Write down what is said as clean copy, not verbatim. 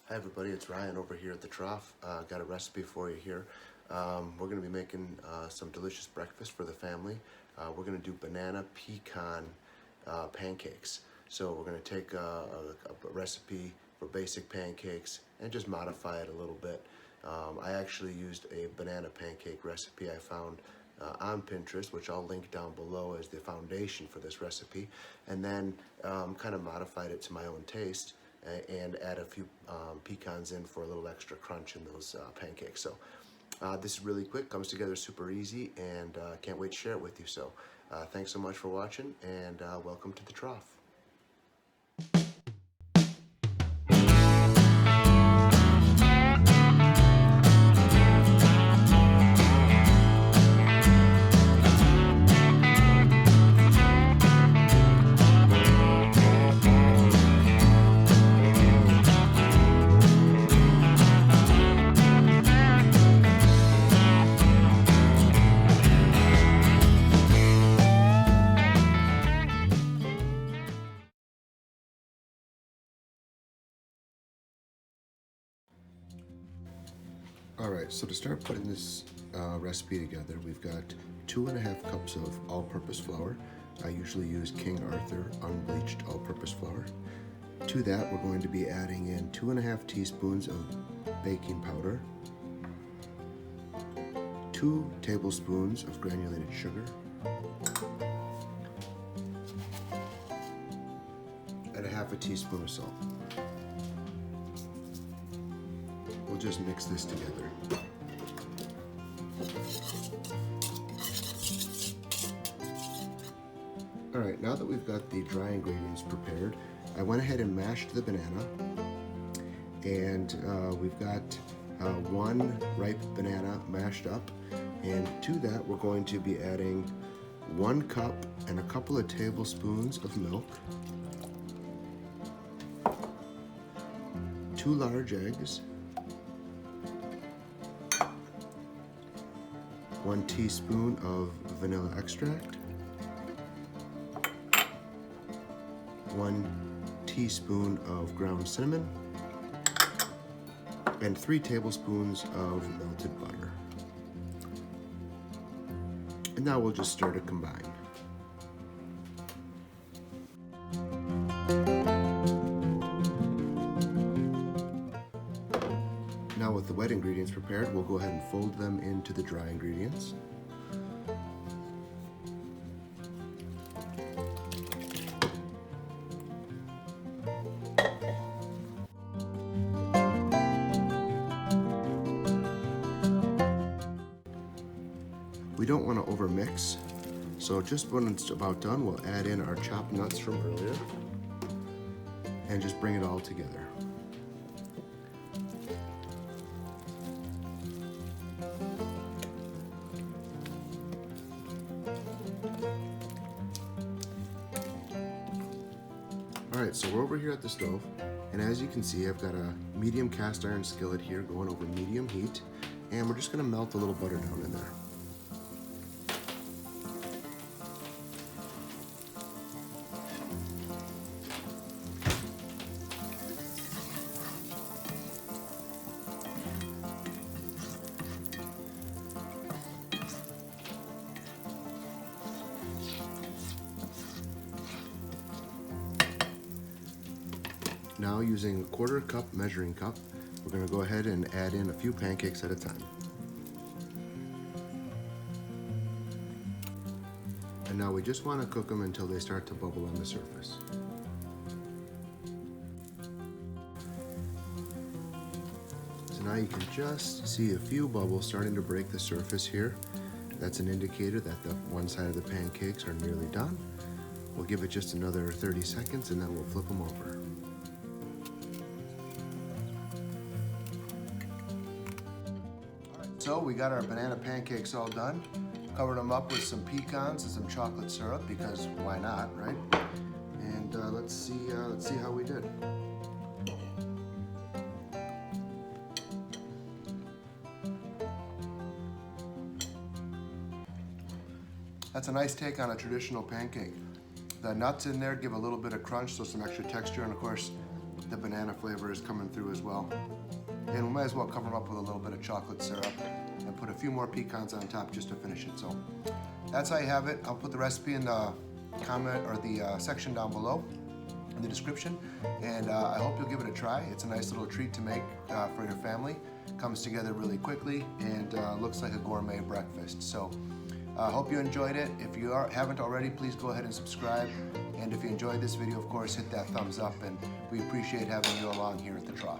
Hi everybody, it's Ryan over here at the Trawf. Got a recipe for you here. We're going to be making some delicious breakfast for the family. We're going to do banana pecan pancakes. So we're going to take a recipe for basic pancakes and just modify it a little bit. I actually used a banana pancake recipe I found on Pinterest, which I'll link down below as the foundation for this recipe, and then kind of modified it to my own taste and add a few pecans in for a little extra crunch in those pancakes. So this is really quick, comes together super easy, and can't wait to share it with you. So thanks so much for watching, and welcome to the Trawf. Alright, so to start putting this recipe together, we've got 2.5 cups of all-purpose flour. I usually use King Arthur unbleached all-purpose flour. To that, we're going to be adding in 2.5 teaspoons of baking powder, 2 tablespoons of granulated sugar, and 1/2 teaspoon of salt. We'll just mix this together. Alright, now that we've got the dry ingredients prepared, I went ahead and mashed the banana, and we've got 1 ripe banana mashed up, and to that we're going to be adding 1 cup and a couple of tablespoons of milk, 2 large eggs, 1 teaspoon of vanilla extract, 1 teaspoon of ground cinnamon, and 3 tablespoons of melted butter. And now we'll just stir to combine. Now with the wet ingredients prepared, we'll go ahead and fold them into the dry ingredients. We don't want to overmix, so just when it's about done, we'll add in our chopped nuts from earlier and just bring it all together. Alright, so we're over here at the stove, and as you can see, I've got a medium cast iron skillet here going over medium heat, and we're just going to melt a little butter down in there. Now, using a 1/4 cup measuring cup, we're going to go ahead and add in a few pancakes at a time. And now we just want to cook them until they start to bubble on the surface. So now you can just see a few bubbles starting to break the surface here. That's an indicator that the one side of the pancakes are nearly done. We'll give it just another 30 seconds and then we'll flip them over. So we got our banana pancakes all done. Covered them up with some pecans and some chocolate syrup, because why not, right? And let's see how we did. That's a nice take on a traditional pancake. The nuts in there give a little bit of crunch, so some extra texture, and of course, the banana flavor is coming through as well. And we might as well cover them up with a little bit of chocolate syrup and put a few more pecans on top just to finish it. So that's how you have it. I'll put the recipe in the comment or the section down below in the description, and I hope you'll give it a try. It's a nice little treat to make for your family. Comes together really quickly and looks like a gourmet breakfast. So I hope you enjoyed it. If you haven't already, please go ahead and subscribe. And if you enjoyed this video, of course, hit that thumbs up, and we appreciate having you along here at the Trawf.